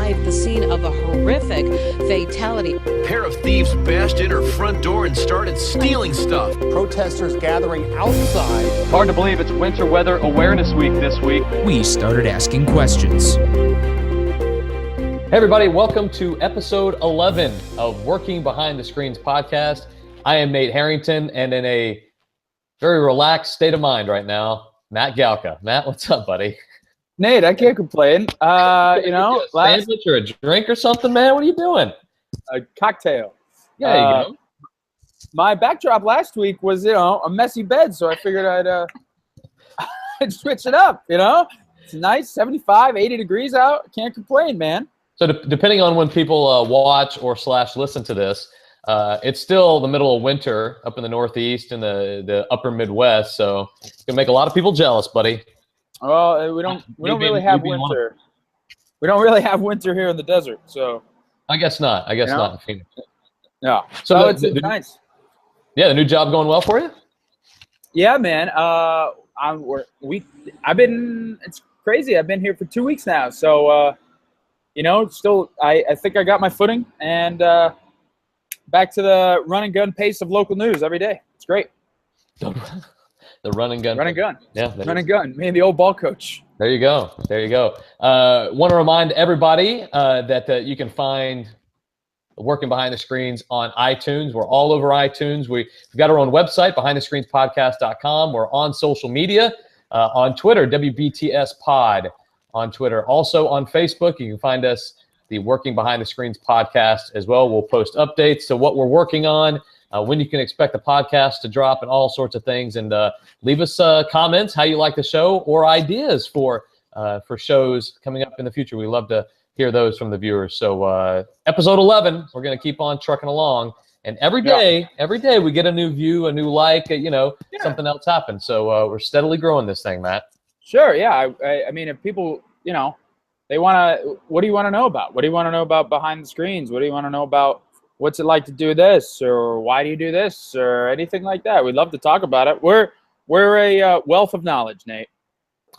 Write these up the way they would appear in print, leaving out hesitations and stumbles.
live the scene of a horrific fatality. A pair of thieves bashed in her front door and started stealing stuff. Protesters gathering outside. Hard to believe it's Winter Weather Awareness Week this week. We started asking questions. Hey everybody, welcome to episode 11 of Working Behind the Screens podcast. I am Nate Harrington, and in a very relaxed state of mind right now, Matt Galka. Matt, what's up, buddy? Nate, I can't complain. Sandwich or a drink or something, man? What are you doing? A cocktail. Yeah, there you go. My backdrop last week was, a messy bed, so I figured I'd switch it up, It's nice, 75, 80 degrees out. Can't complain, man. So depending on when people watch or / listen to this, it's still the middle of winter up in the Northeast and the upper Midwest, so it's going to make a lot of people jealous, buddy. Well, we don't really have winter. We don't really have winter here in the desert, so. I guess not. Not in Phoenix. Yeah. So it's nice. Yeah, the new job going well for you? Yeah, man. It's crazy. I've been here for 2 weeks now, so still I think I got my footing and back to the run and gun pace of local news every day. It's great. The run and gun. Yeah, run and gun. Me and the old ball coach. There you go. Want to remind everybody that you can find Working Behind the Screens on iTunes. We're all over iTunes. We've got our own website, behindthescreenspodcast.com. We're on social media, on Twitter, WBTS Pod on Twitter. Also on Facebook, you can find us, the Working Behind the Screens podcast as well. We'll post updates to what we're working on, when you can expect the podcast to drop, and all sorts of things. And leave us comments, how you like the show, or ideas for shows coming up in the future. We love to hear those from the viewers. So episode 11, we're going to keep on trucking along. And every day we get a new view, a new like, something else happens. So we're steadily growing this thing, Matt. Sure, yeah. I mean, if people, they want to, what do you want to know about? What do you want to know about behind the screens? What do you want to know about? What's it like to do this, or why do you do this, or anything like that? We'd love to talk about it. We're a wealth of knowledge, Nate.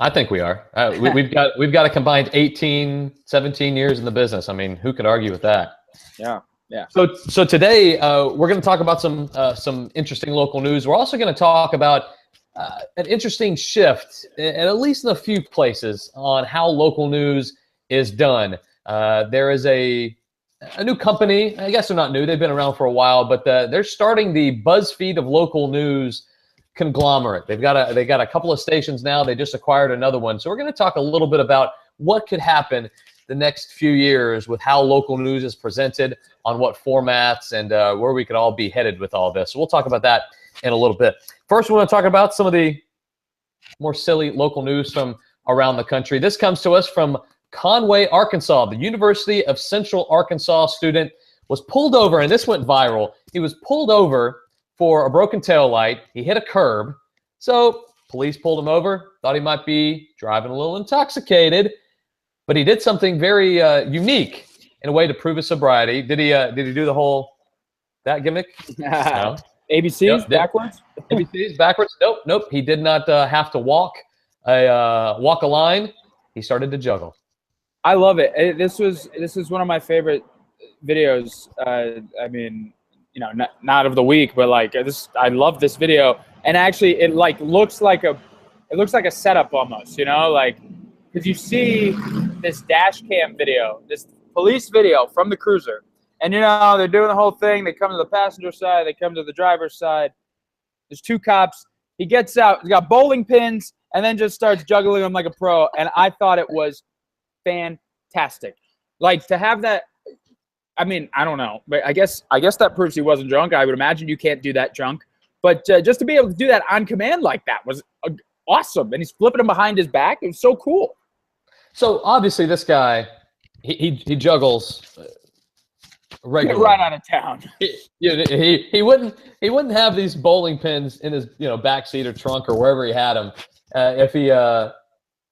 I think we are. We've got a combined 18, 17 years in the business. I mean, who could argue with that? Yeah. So today we're going to talk about some interesting local news. We're also going to talk about an interesting shift, at least in a few places, on how local news is done. There is a new company. I guess they're not new. They've been around for a while, but they're starting the Buzzfeed of local news conglomerate. They've got a couple of stations now. They just acquired another one. So we're going to talk a little bit about what could happen the next few years with how local news is presented, on what formats, and where we could all be headed with all this. So we'll talk about that in a little bit. First, we want to talk about some of the more silly local news from around the country. This comes to us from Conway, Arkansas. The University of Central Arkansas student was pulled over, and this went viral. He was pulled over for a broken tail light. He hit a curb. So police pulled him over, thought he might be driving a little intoxicated, but he did something very unique in a way to prove his sobriety. Did he do the whole that gimmick? No. ABCs backwards? ABCs backwards? Nope. He did not have to walk a line. He started to juggle. I love it. This is one of my favorite videos. Not of the week, but I love this video. And actually, it looks like a setup almost. Because you see this dash cam video, this police video from the cruiser, and they're doing the whole thing. They come to the passenger side, they come to the driver's side. There's two cops. He gets out. He's got bowling pins, and then just starts juggling them like a pro. And I thought it was fantastic. To have that, I don't know, but I guess that proves he wasn't drunk. I would imagine you can't do that drunk, but just to be able to do that on command like that was awesome. And he's flipping him behind his back. It was so cool. So obviously this guy, he juggles regularly. Right out of town. He wouldn't have these bowling pins in his back seat or trunk or wherever he had them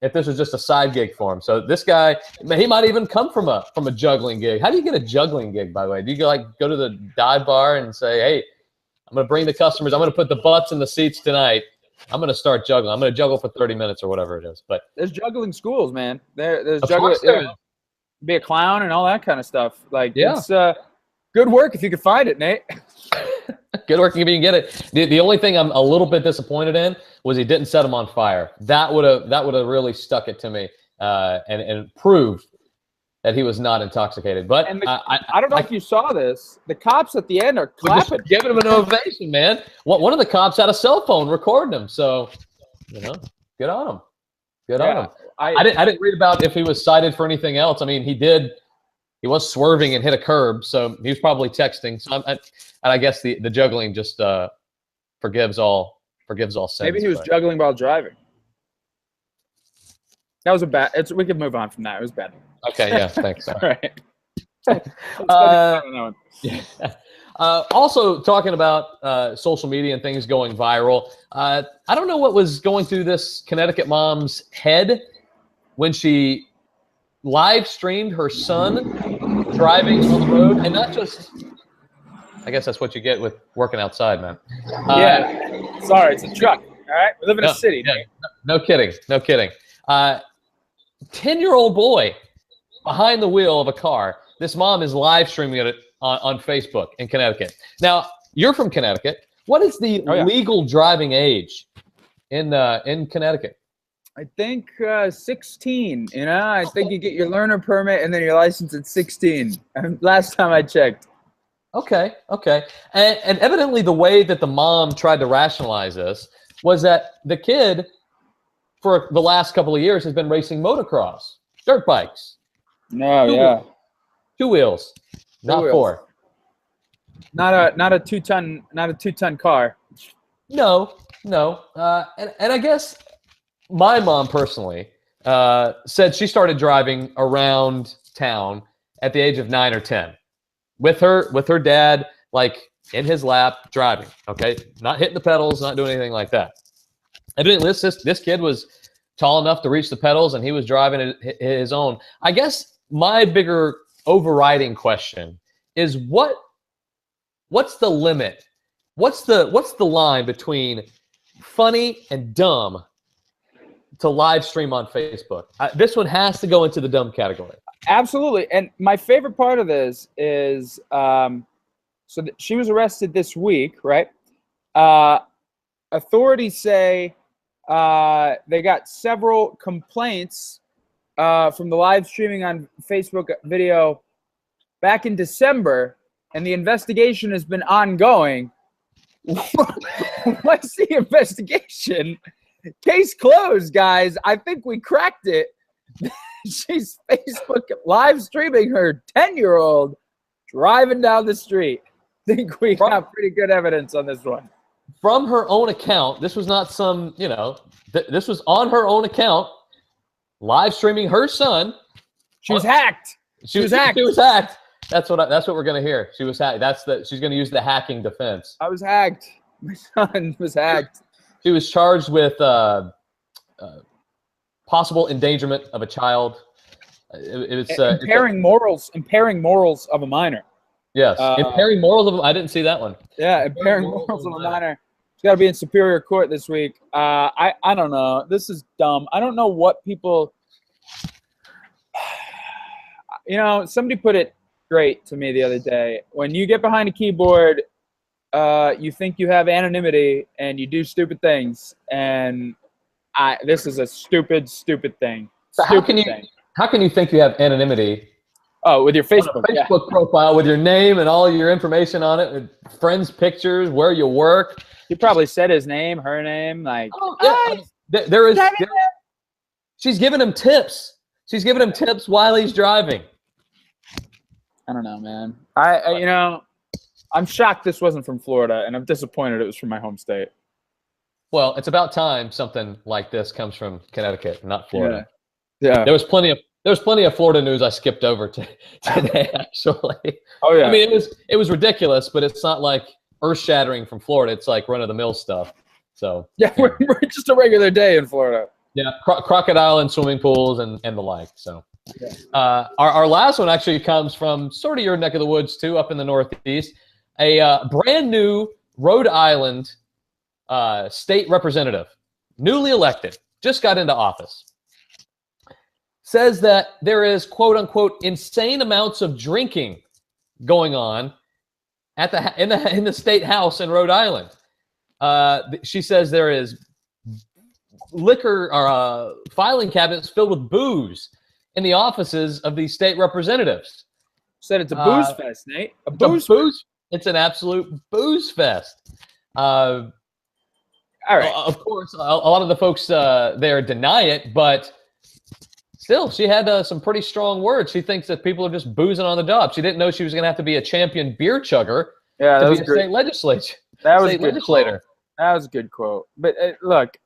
if this was just a side gig for him. So this guy, he might even come from a juggling gig. How do you get a juggling gig, by the way? Do you go to the dive bar and say, hey, I'm going to bring the customers, I'm going to put the butts in the seats tonight, I'm going to start juggling. I'm going to juggle for 30 minutes or whatever it is. But there's juggling schools, man. There's of juggling. Course there is. be a clown and all that kind of stuff. Like, Yeah. it's good work if you could find it, Nate. Good work if you can get it. The only thing I'm a little bit disappointed in was he didn't set him on fire. That would have really stuck it to me and proved that he was not intoxicated. But And I don't know if you saw this. The cops at the end are clapping. giving him an ovation, man. One of the cops had a cell phone recording him, so good on him. Good on him. I didn't read about if he was cited for anything else. I mean, he was swerving and hit a curb, so he was probably texting. So I guess the juggling just forgives all sins. Maybe he was juggling while driving. That was a bad. We could move on from that. It was bad. Okay, yeah, thanks. All right. Also, talking about social media and things going viral, I don't know what was going through this Connecticut mom's head when she live streamed her son driving on the road, and not just. I guess that's what you get with working outside, man. Yeah. Sorry, it's a truck. All right, we live in a city. Yeah, no kidding. 10-year-old boy behind the wheel of a car. This mom is live streaming it on Facebook in Connecticut. Now, you're from Connecticut. What is the legal driving age in Connecticut? I think 16. I think you get your learner permit and then your license at 16. Last time I checked. Okay. And evidently the way that the mom tried to rationalize this was that the kid for the last couple of years has been racing motocross, dirt bikes. Two wheels, not wheels. four. Not a 2-ton car. No. And I guess my mom personally said she started driving around town at the age of 9 or 10 with her dad, like in his lap driving. Okay, not hitting the pedals, not doing anything like that. Evidently, this kid was tall enough to reach the pedals, and he was driving his own. I guess my bigger overriding question is what's the limit? What's the line between funny and dumb to live stream on Facebook? This one has to go into the dumb category. Absolutely. And my favorite part of this is she was arrested this week, right? Authorities say they got several complaints from the live streaming on Facebook video back in December, and the investigation has been ongoing. What's the investigation? Case closed, guys. I think we cracked it. She's Facebook live streaming her 10-year-old driving down the street. I think we got pretty good evidence on this one. From her own account, this was not some, this was on her own account, live streaming her son. She was hacked. She was hacked. That's what we're gonna hear. She was hacked. She's gonna use the hacking defense. I was hacked. My son was hacked. She was charged with possible endangerment of a child. It was impairing morals of a minor. Yes, impairing morals of a. I didn't see that one. Yeah, impairing morals of a minor. She's got to be in Superior Court this week. I don't know. This is dumb. I don't know what people. Somebody put it great to me the other day. When you get behind a keyboard, you think you have anonymity and you do stupid things. And this is a stupid thing. So how can you think you have anonymity? Oh, with your Facebook profile, with your name and all your information on it, with friends' pictures, where you work. He probably said his name, her name, like. Oh, yeah. She's giving him tips. She's giving him tips while he's driving. I don't know, man. I'm shocked this wasn't from Florida, and I'm disappointed it was from my home state. Well, it's about time something like this comes from Connecticut, not Florida. Yeah. There was plenty of Florida news I skipped over today, actually. Oh yeah. I mean, it was ridiculous, but it's not like earth-shattering from Florida. It's like run-of-the-mill stuff. So yeah, we're just a regular day in Florida. Yeah, crocodile and swimming pools and the like. So our last one actually comes from sort of your neck of the woods too, up in the Northeast. A brand new Rhode Island state representative, newly elected, just got into office, says that there is, quote unquote, insane amounts of drinking going on at in the state house in Rhode Island. She says there is liquor or filing cabinets filled with booze in the offices of these state representatives. Said it's a booze fest, Nate. A booze. It's an absolute booze fest. All right. Of course, a lot of the folks there deny it, but still, she had some pretty strong words. She thinks that people are just boozing on the job. She didn't know she was going to have to be a champion beer chugger to be a state legislator. That was a good legislator. That was a good quote. But look,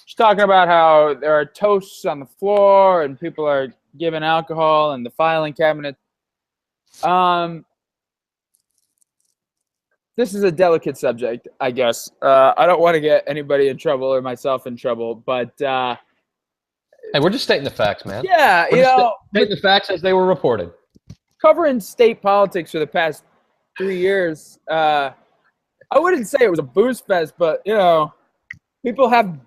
she's talking about how there are toasts on the floor and people are giving alcohol in the filing cabinet. This is a delicate subject, I guess. I don't want to get anybody in trouble or myself in trouble, but hey, we're just stating the facts, man. Yeah, we're stating the facts as they were reported. Covering state politics for the past 3 years, I wouldn't say it was a booze fest, but people have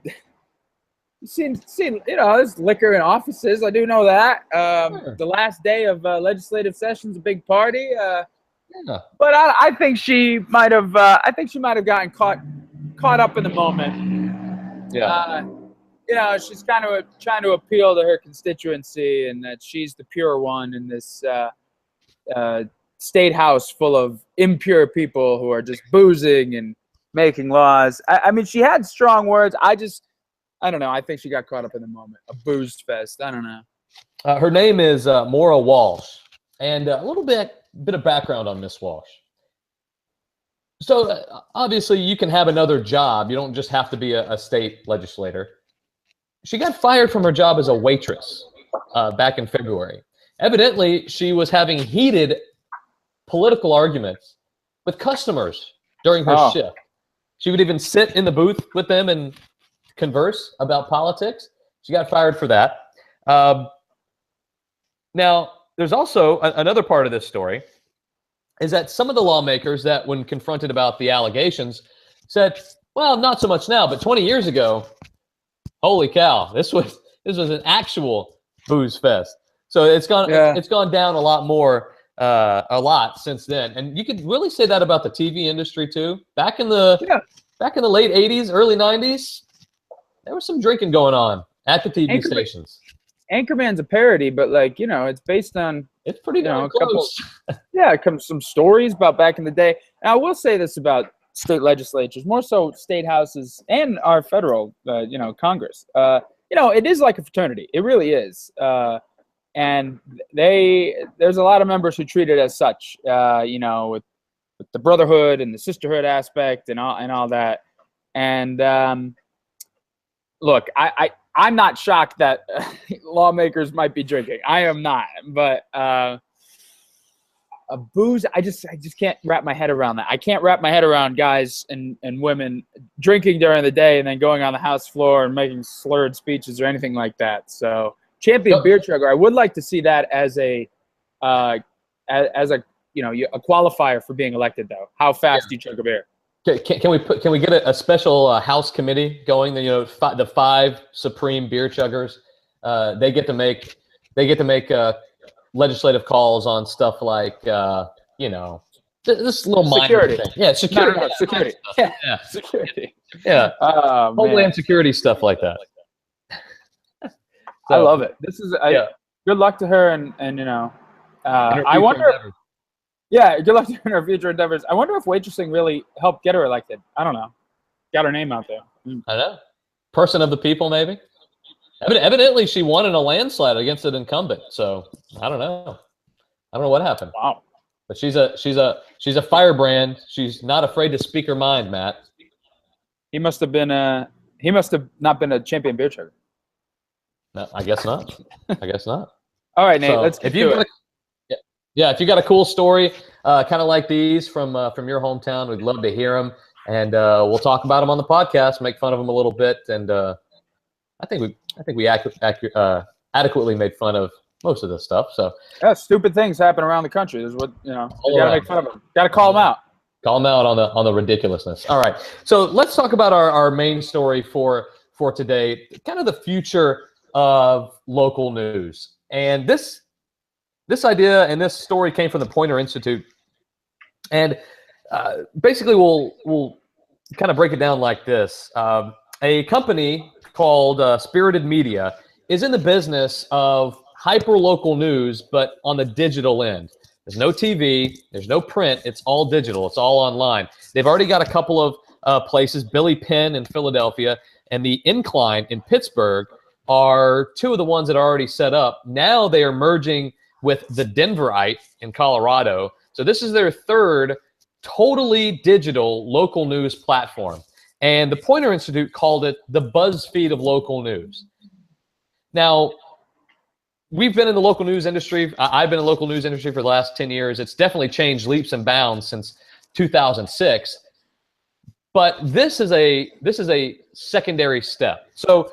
seen there's liquor in offices. I do know that. Sure. The last day of legislative session's a big party. Yeah. But I think she might have. I think she might have gotten caught up in the moment. Yeah. She's kind of trying to appeal to her constituency, and that she's the pure one in this state house full of impure people who are just boozing and making laws. I mean, she had strong words. I don't know. I think she got caught up in the moment. A boozed fest. I don't know. Her name is Maura Walsh, and a little bit of background on Miss Walsh. So obviously you can have another job. You don't just have to be a state legislator. She got fired from her job as a waitress back in February. Evidently, she was having heated political arguments with customers during her shift. She would even sit in the booth with them and converse about politics. She got fired for that. Now, there's also another part of this story is that some of the lawmakers that, when confronted about the allegations, said, well, not so much now, but 20 years ago, holy cow, this was an actual booze fest. So it's gone down a lot since then. And you could really say that about the TV industry too. Back in the late 80s, early 90s, there was some drinking going on at the TV stations. Anchorman's a parody, but it's based on pretty darn close. It comes some stories about back in the day. And I will say this about state legislatures, more so state houses and our federal, Congress. It is like a fraternity. It really is. And there's a lot of members who treat it as such. With the brotherhood and the sisterhood aspect and all that. And look, I'm not shocked that lawmakers might be drinking. I am not, but a booze, I just can't wrap my head around that. I can't wrap my head around guys and women drinking during the day and then going on the House floor and making slurred speeches or anything like that. So, champion beer chugger, I would like to see that as a qualifier for being elected, though. How fast do you chug a beer? Can we get a special House committee going? The 5 supreme beer chuggers. They get to make legislative calls on stuff like this little minor thing. Yeah, security. No, security. Yeah, security. Yeah. Homeland security stuff like that. I love it. This is good luck to her, and I wonder. Endeavors. Yeah, good luck to her in her future endeavors. I wonder if waitressing really helped get her elected. I don't know. Got her name out there. I know. Person of the people, maybe. Evidently, she won in a landslide against an incumbent. So I don't know. I don't know what happened. Wow. But she's a firebrand. She's not afraid to speak her mind, Matt. He must have not been a champion beer chugger. No, I guess not. All right, Nate. So Let's get to it. If you got a cool story, kind of like these from your hometown, we'd love to hear them, and we'll talk about them on the podcast, make fun of them a little bit, and I think we adequately made fun of most of this stuff. So stupid things happen around the country. This is what you gotta make fun of them. Gotta call them out. Call them out on the ridiculousness. All right, so let's talk about our main story for for today, kind of the future of local news. And this idea and this story came from the Poynter Institute. And basically, we'll kind of break it down like this. A company called Spirited Media is in the business of hyper-local news, but on the digital end. There's no TV, there's no print, it's all digital, it's all online. They've already got a couple of places, Billy Penn in Philadelphia and the Incline in Pittsburgh are two of the ones that are already set up. Now they are merging with the Denverite in Colorado. So this is their third totally digital local news platform. And the Poynter Institute called it the Buzzfeed of local news. Now, we've been in the local news industry. I've been in the local news industry for the last 10 years. It's definitely changed leaps and bounds since 2006. But this is a secondary step. So,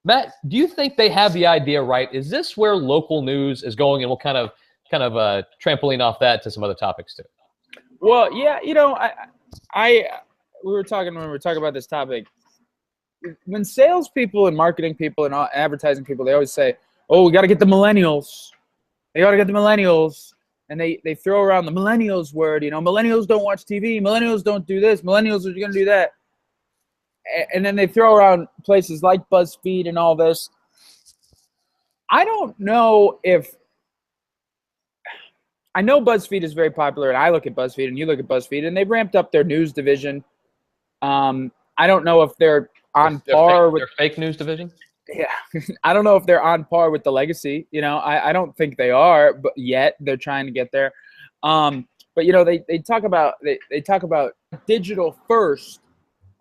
Matt, do you think they have the idea right? Is this where local news is going? And we'll kind of trampoline off that to some other topics too. Well, yeah, we were talking when we were talking about this topic. When salespeople and marketing people and advertising people, they always say, "Oh, we got to get the millennials. They got to get the millennials." And they throw around the millennials word, millennials don't watch TV, millennials don't do this, millennials are going to do that. And then they throw around places like BuzzFeed and all this. I don't know if – I know BuzzFeed is very popular, and I look at BuzzFeed and you look at BuzzFeed, and they've ramped up their news division. I don't know if they're on par with – their fake news division? Yeah, I don't know if they're on par with the legacy. I don't think they are, but yet they're trying to get there. But they talk about digital first,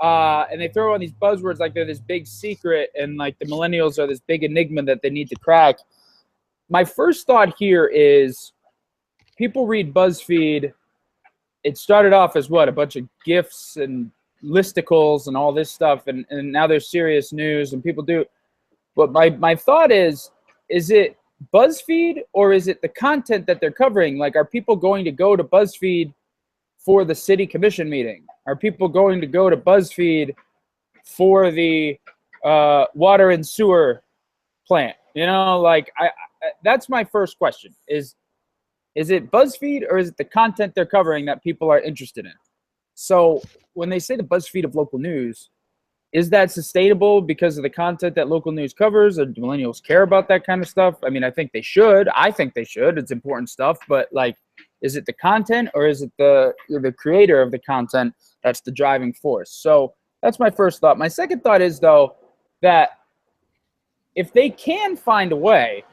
and they throw on these buzzwords like they're this big secret, and like the millennials are this big enigma that they need to crack. My first thought here is people read BuzzFeed. It started off as a bunch of GIFs and listicles and all this stuff, and now there's serious news and people do. But my thought is it BuzzFeed or is it the content that they're covering? Like, are people going to go to BuzzFeed for the city commission meeting? Are people going to go to BuzzFeed for the water and sewer plant? That's my first question. Is it BuzzFeed or is it the content they're covering that people are interested in? So when they say the BuzzFeed of local news, is that sustainable because of the content that local news covers? Or do millennials care about that kind of stuff? I mean, I think they should. It's important stuff. But, is it the content or is it the creator of the content that's the driving force? So that's my first thought. My second thought is, though, that if they can find a way,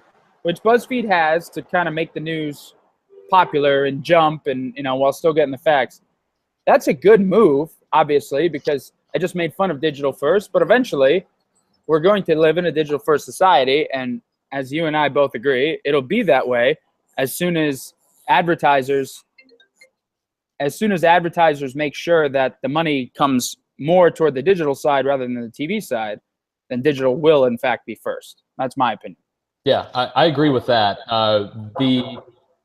which BuzzFeed has, to kind of make the news popular and jump and, while still getting the facts, that's a good move, obviously, because I just made fun of digital first, but eventually we're going to live in a digital first society. And as you and I both agree, it'll be that way as soon as advertisers make sure that the money comes more toward the digital side rather than the TV side, then digital will in fact be first. That's my opinion. Yeah, I agree with that.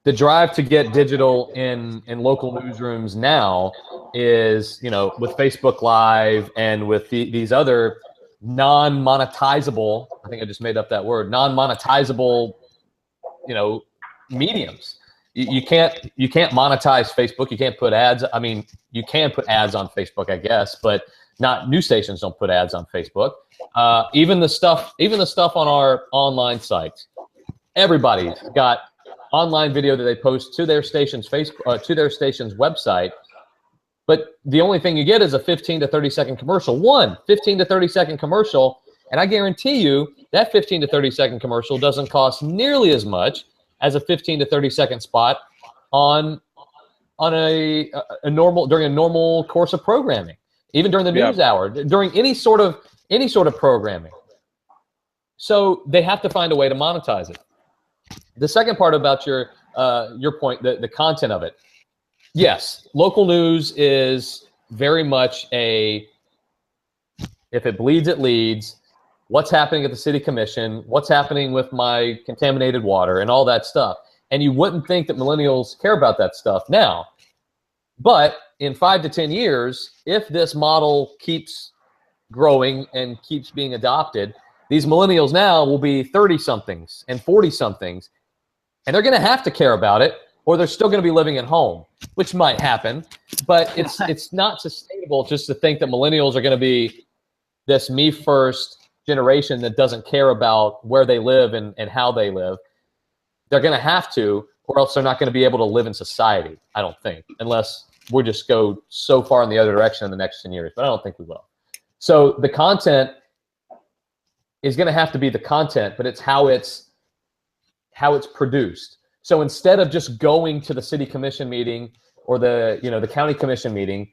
The drive to get digital in local newsrooms now is, with Facebook Live and with these other non-monetizable, I think I just made up that word, non-monetizable, mediums. You can't monetize Facebook. You can't put ads. I mean, you can put ads on Facebook, I guess, but not news stations don't put ads on Facebook. Even the stuff on our online sites, everybody's got online video that they post to their station's to their station's website, but the only thing you get is a 15 to 30 second commercial. 15 to 30 second commercial, and I guarantee you that 15 to 30 second commercial doesn't cost nearly as much as a 15 to 30 second spot on a normal during a normal course of programming, even during the news hour, during any sort of programming. So they have to find a way to monetize it. The second part about your point, the content of it. Yes, local news is very much if it bleeds, it leads. What's happening at the city commission? What's happening with my contaminated water and all that stuff? And you wouldn't think that millennials care about that stuff now. But in 5 to 10 years, if this model keeps growing and keeps being adopted, these millennials now will be 30-somethings and 40-somethings, and they're going to have to care about it, or they're still going to be living at home, which might happen. But it's not sustainable just to think that millennials are going to be this me first generation that doesn't care about where they live and how they live. They're going to have to, or else they're not going to be able to live in society, I don't think, unless we just go so far in the other direction in the next 10 years. But I don't think we will. So the content is going to have to be the content, but it's how it's produced. So instead of just going to the city commission meeting or the county commission meeting,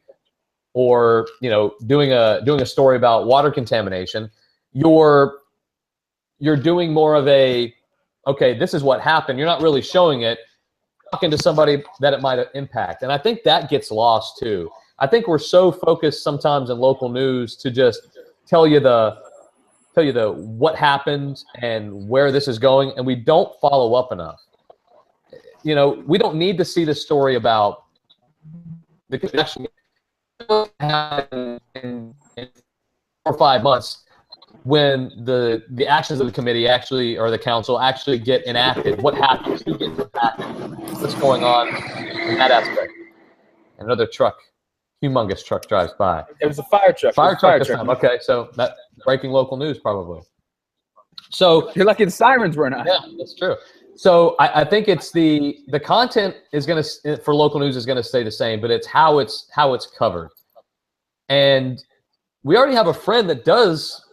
or doing a story about water contamination, you're doing more of a, okay, this is what happened. You're not really showing it, talking to somebody that it might impact. And I think that gets lost too. I think we're so focused sometimes in local news to just tell you the what happened and where this is going, and we don't follow up enough. We don't need to see the story about the connection in 4 or 5 months when the actions of the committee actually, or the council actually, get enacted. What happens? Who gets impacted? What's going on in that aspect? Another truck, humongous truck, drives by. It was a fire truck. Fire truck this time. Okay, so that breaking local news probably. So you're lucky the sirens were not. Yeah, that's true. So I think it's the content is going to, for local news, is going to stay the same, but it's how it's covered. And we already have a friend that does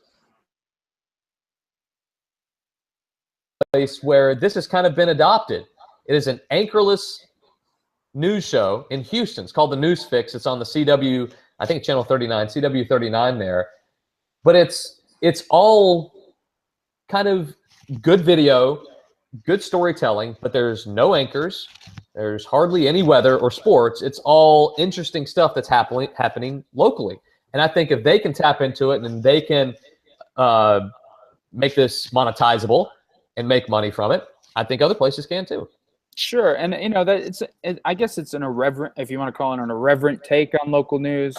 place where this has kind of been adopted. It is an anchorless news show in Houston. It's called The News Fix. It's on the CW, I think channel 39, CW 39 there. But it's all kind of good video, good storytelling, but there's no anchors. There's hardly any weather or sports. It's all interesting stuff that's happening locally. And I think if they can tap into it and they can make this monetizable and make money from it, I think other places can too. Sure, and I guess it's an irreverent, if you want to call it an irreverent take on local news.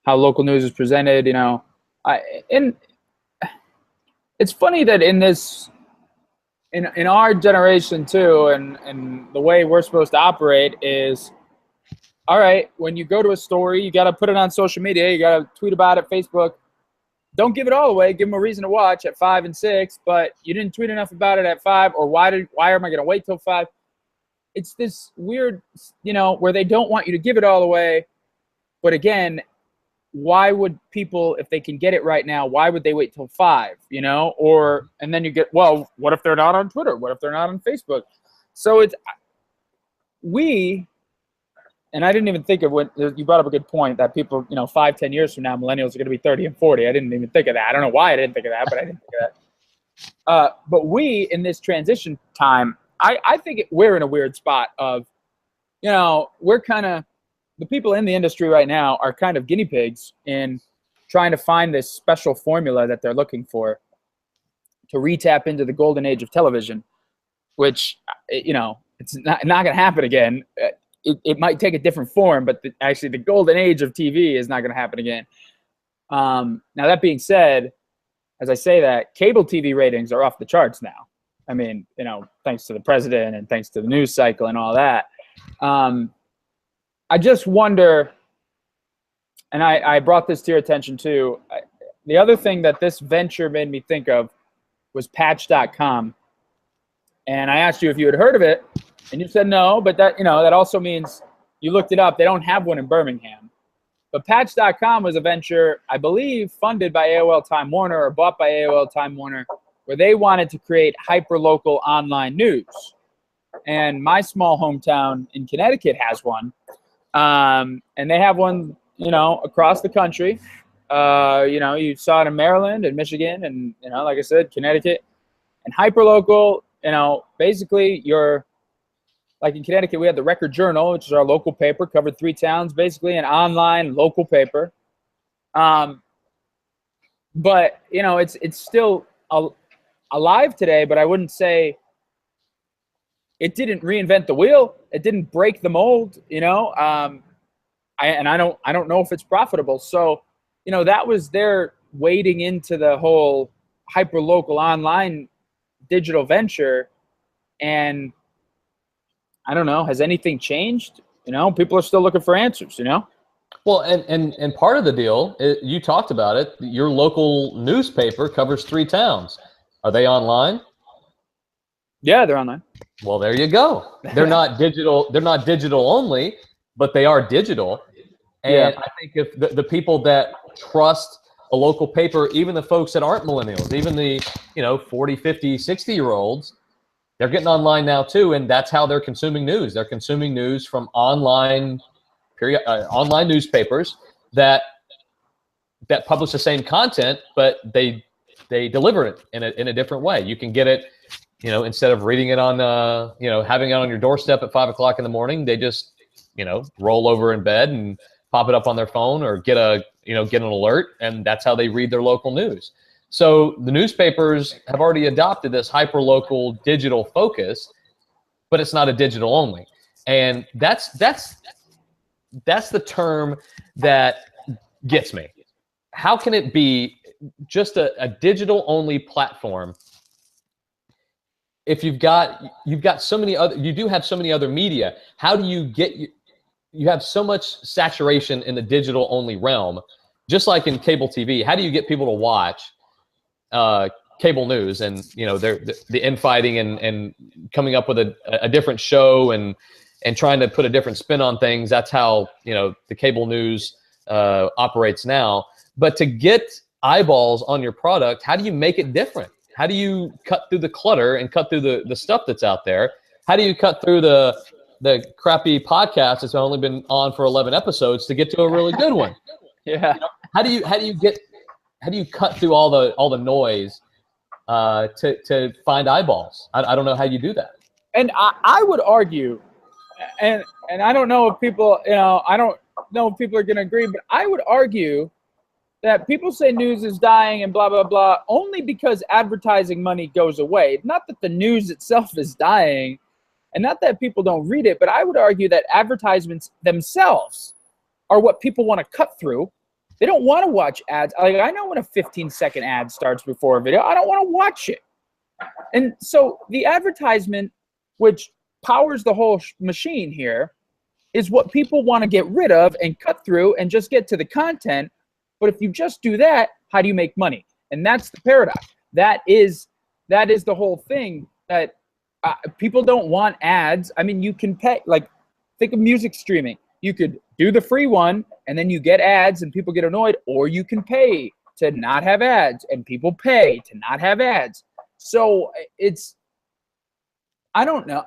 How local news is presented. And it's funny that in our generation too, and the way we're supposed to operate is, all right, when you go to a story, you got to put it on social media, you got to tweet about it, Facebook. Don't give it all away. Give them a reason to watch at 5 and 6, but you didn't tweet enough about it at 5, or why am I going to wait till 5? It's this weird, where they don't want you to give it all away. But again, why would people, if they can get it right now, why would they wait till 5, and then you get, well, what if they're not on Twitter? What if they're not on Facebook? So and I didn't even think of, when you brought up a good point that people, 5-10 years from now, millennials are going to be 30 and 40. I didn't even think of that. I don't know why I didn't think of that, but I didn't think of that. But we, in this transition time, I think we're in a weird spot of, we're kind of, the people in the industry right now are kind of guinea pigs in trying to find this special formula that they're looking for to re-tap into the golden age of television, which, it's not going to happen again. It might take a different form, but actually the golden age of TV is not going to happen again. Now, that being said, as I say that, cable TV ratings are off the charts now. I mean, thanks to the president and thanks to the news cycle and all that. I just wonder, and I brought this to your attention too, the other thing that this venture made me think of was Patch.com. And I asked you if you had heard of it, and you said no, but that also means you looked it up. They don't have one in Birmingham. But Patch.com was a venture, I believe, funded by AOL Time Warner or bought by AOL Time Warner, where they wanted to create hyper-local online news. And my small hometown in Connecticut has one. And they have one, across the country. You saw it in Maryland and Michigan and, like I said, Connecticut. And hyper-local, basically you're, like in Connecticut, we had the Record Journal, which is our local paper, covered 3 towns, basically an online local paper. But, it's still alive today, but I wouldn't say it didn't reinvent the wheel. It didn't break the mold, I don't know if it's profitable. So that was their wading into the whole hyper-local online digital venture. And I don't know, has anything changed? People are still looking for answers, Well, and part of the deal, you talked about it, your local newspaper covers 3 towns. Are they online? Yeah, they're online. Well, there you go. They're not digital. They're not digital only, but they are digital. And Yeah. I think if the people that trust a local paper, even the folks that aren't millennials, even the 40, 50, 60-year-olds, they're getting online now too, and that's how they're consuming news. They're consuming news from online newspapers that publish the same content, but they deliver it in a different way. You can get it, instead of reading it on, having it on your doorstep at 5 o'clock in the morning, they just, roll over in bed and pop it up on their phone or get an alert, and that's how they read their local news. So the newspapers have already adopted this hyper-local digital focus, but it's not a digital only. And that's the term that gets me. How can it be just a digital only platform if you've got so many other, you do have so many other media? How do you get, you have so much saturation in the digital only realm, just like in cable TV? How do you get people to watch cable news and the infighting and coming up with a different show and trying to put a different spin on things? That's how the cable news operates now. But to get eyeballs on your product, how do you make it different? How do you cut through the clutter and cut through the stuff that's out there? How do you cut through the crappy podcast that's only been on for 11 episodes to get to a really good one? Yeah. How do you cut through all the noise to find eyeballs? I don't know how you do that. And I would argue, and I don't know if people, I don't know if people are going to agree, but I would argue that people say news is dying and blah, blah, blah, only because advertising money goes away. Not that the news itself is dying, and not that people don't read it, but I would argue that advertisements themselves are what people want to cut through. They don't want to watch ads. Like, I know when a 15-second ad starts before a video, I don't want to watch it. And so the advertisement, which powers the whole machine here, is what people want to get rid of and cut through and just get to the content. But if you just do that, how do you make money? And that's the paradox. That is the whole thing, that people don't want ads. I mean, you can pay, like, think of music streaming. You could do the free one and then you get ads and people get annoyed, or you can pay to not have ads and people pay to not have ads. So I don't know,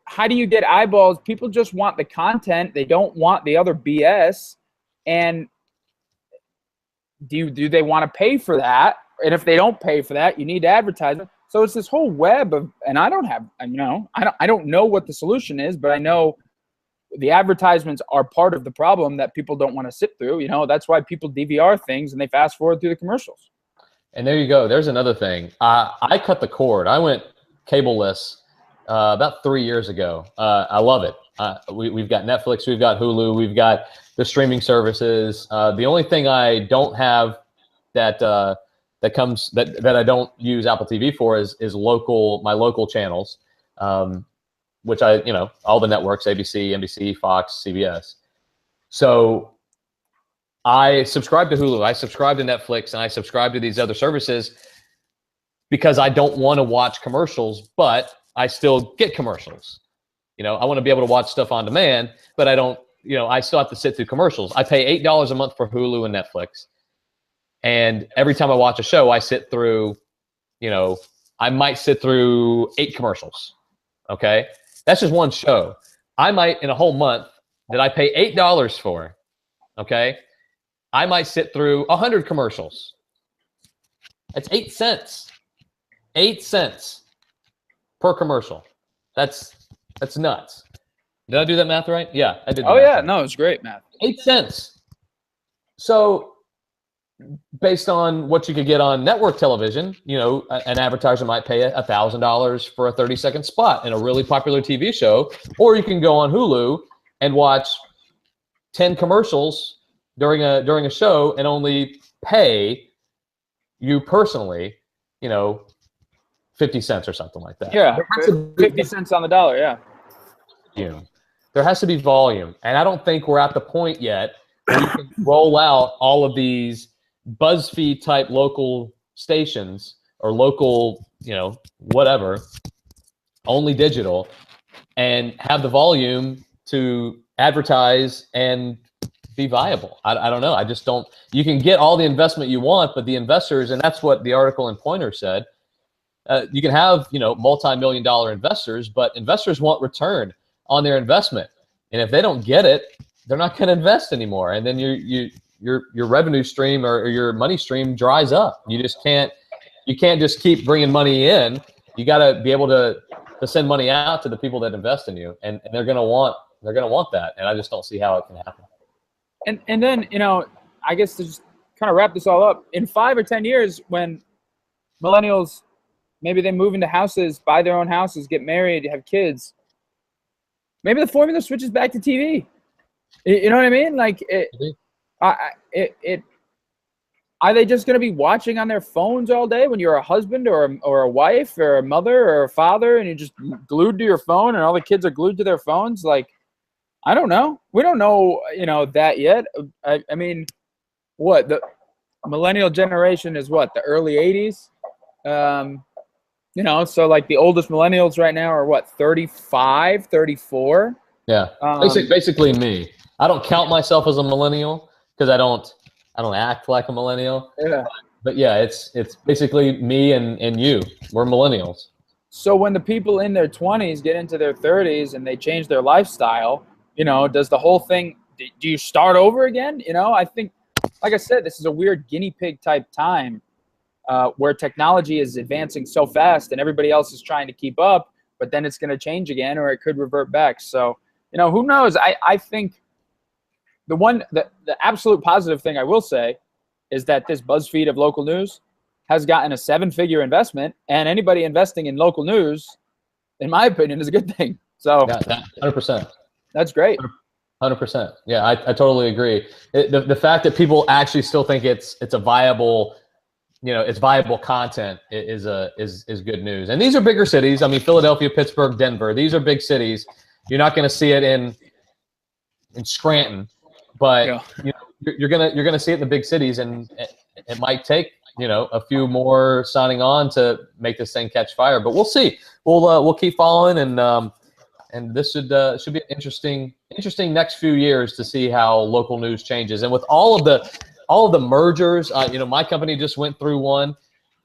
how do you get eyeballs? People just want the content. They don't want the other BS. And do they want to pay for that? And if they don't pay for that, you need advertising. So it's this whole web of, and I don't know what the solution is, but I know the advertisements are part of the problem that people don't want to sit through. That's why people DVR things and they fast forward through the commercials. And there you go. There's another thing. I cut the cord. I went cableless about 3 years ago. I love it. We've got Netflix, we've got Hulu, we've got the streaming services. The only thing I don't have that I don't use Apple TV for is my local channels, which all the networks, ABC, NBC, Fox, CBS. So I subscribe to Hulu, I subscribe to Netflix, and I subscribe to these other services because I don't want to watch commercials, but I still get commercials. I want to be able to watch stuff on demand, but I don't, I still have to sit through commercials. I pay $8 a month for Hulu and Netflix. And every time I watch a show, I sit through, I might sit through 8 commercials. Okay. That's just one show. I might, in a whole month that I pay $8 for, okay, I might sit through 100 commercials. That's 8 cents. 8 cents per commercial. That's nuts. Did I do that math right? Yeah, I did. Oh yeah, no, it's great math. 8 cents. So based on what you could get on network television, an advertiser might pay $1,000 for a 30-second spot in a really popular TV show, or you can go on Hulu and watch 10 commercials during a show and only pay you personally, 50 cents or something like that. Yeah, 50 cents on the dollar, yeah. Volume. There has to be volume. And I don't think we're at the point yet where you can roll out all of these Buzzfeed type local stations or local, whatever, only digital, and have the volume to advertise and be viable. I don't know. I just don't. You can get all the investment you want, but the investors, and that's what the article in Pointer said, you can have, multi-million-dollar investors, but investors want return on their investment. And if they don't get it, they're not going to invest anymore. And then your revenue stream or your money stream dries up. You can't just keep bringing money in. You got to be able to send money out to the people that invest in you, and they're going to want that. And I just don't see how it can happen. And then, I guess to just kind of wrap this all up, in 5 or 10 years, when millennials, maybe they move into houses, buy their own houses, get married, have kids, maybe the formula switches back to TV. You know what I mean? Like, are they just going to be watching on their phones all day when you're a husband or a wife or a mother or a father and you're just glued to your phone and all the kids are glued to their phones? Like, I don't know. We don't know, that yet. I mean, what? The millennial generation is what? The early 80s? So like the oldest millennials right now are what? 35, 34? Yeah. Basically me. I don't count myself as a millennial because I don't act like a millennial. Yeah. But yeah, it's basically me and you. We're millennials. So when the people in their 20s get into their 30s and they change their lifestyle, does the whole thing, do you start over again? I think, like I said, this is a weird guinea pig type time where technology is advancing so fast and everybody else is trying to keep up, but then it's going to change again or it could revert back. So, who knows? I think the absolute positive thing I will say is that this BuzzFeed of local news has gotten a 7-figure investment, and anybody investing in local news, in my opinion, is a good thing. So yeah, 100%. That's great. 100%. Yeah, I totally agree. The fact that people actually still think it's a viable, it's viable content is good news. And these are bigger cities. I mean, Philadelphia, Pittsburgh, Denver. These are big cities. You're not going to see it in Scranton, but you're gonna see it in the big cities, and it might take a few more signing on to make this thing catch fire. But we'll see. We'll keep following, and this should be an interesting next few years to see how local news changes. And with all of the mergers, my company just went through one.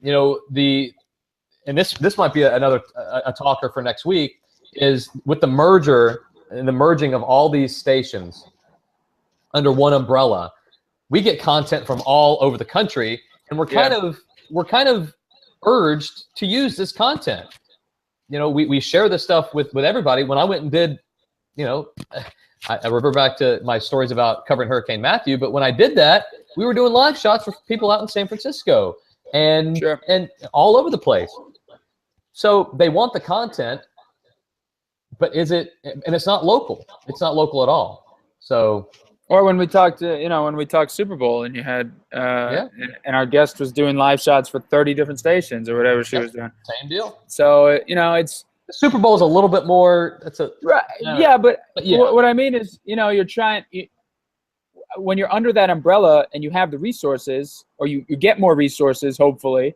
And this might be another talker for next week, is with the merger and the merging of all these stations under one umbrella, we get content from all over the country, and we're kind of urged to use this content. We share this stuff with everybody. When I went and did, I revert back to my stories about covering Hurricane Matthew, but when I did that, we were doing live shots for people out in San Francisco and all over the place. So they want the content, but it's not local. It's not local at all. So. Or when we talked Super Bowl and you had, and our guest was doing live shots for 30 different stations or whatever she was doing. Same deal. So, it's. The Super Bowl is a little bit more, Right. Yeah, but what I mean is, you're trying, when you're under that umbrella and you have the resources, or you get more resources, hopefully,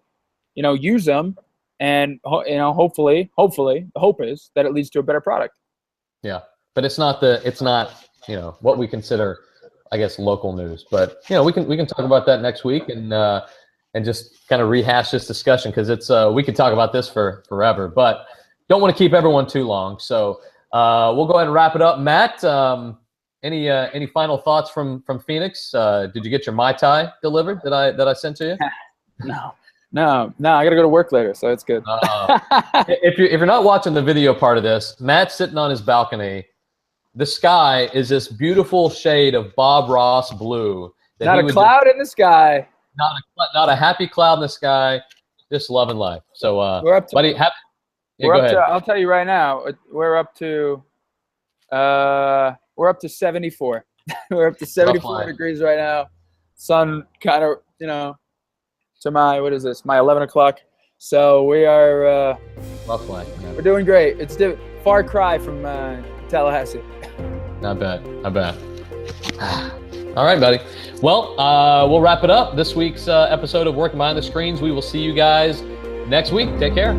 use them. And, hopefully, the hope is that it leads to a better product. Yeah. But it's not what we consider, I guess, local news. But we can talk about that next week and just kind of rehash this discussion, because it's we could talk about this for forever, but don't want to keep everyone too long. So we'll go ahead and wrap it up. Matt, any final thoughts from Phoenix? Did you get your Mai Tai delivered that I sent to you? No, I gotta go to work later, so it's good. If you're not watching the video part of this, Matt's sitting on his balcony. The sky is this beautiful shade of Bob Ross blue. Not a cloud in the sky. Not a happy cloud in the sky. Just loving life. So, we're up to, buddy, I'll tell you right now, we're up to 74. We're up to 74 life. degrees right now. Sun kind of, to my, what is this? My 11 o'clock. So we are, Rough life, man. we're doing great. It's far cry from Tallahassee. Not bad. All right, buddy. Well, we'll wrap it up. This week's episode of Working Behind the Screens. We will see you guys next week. Take care.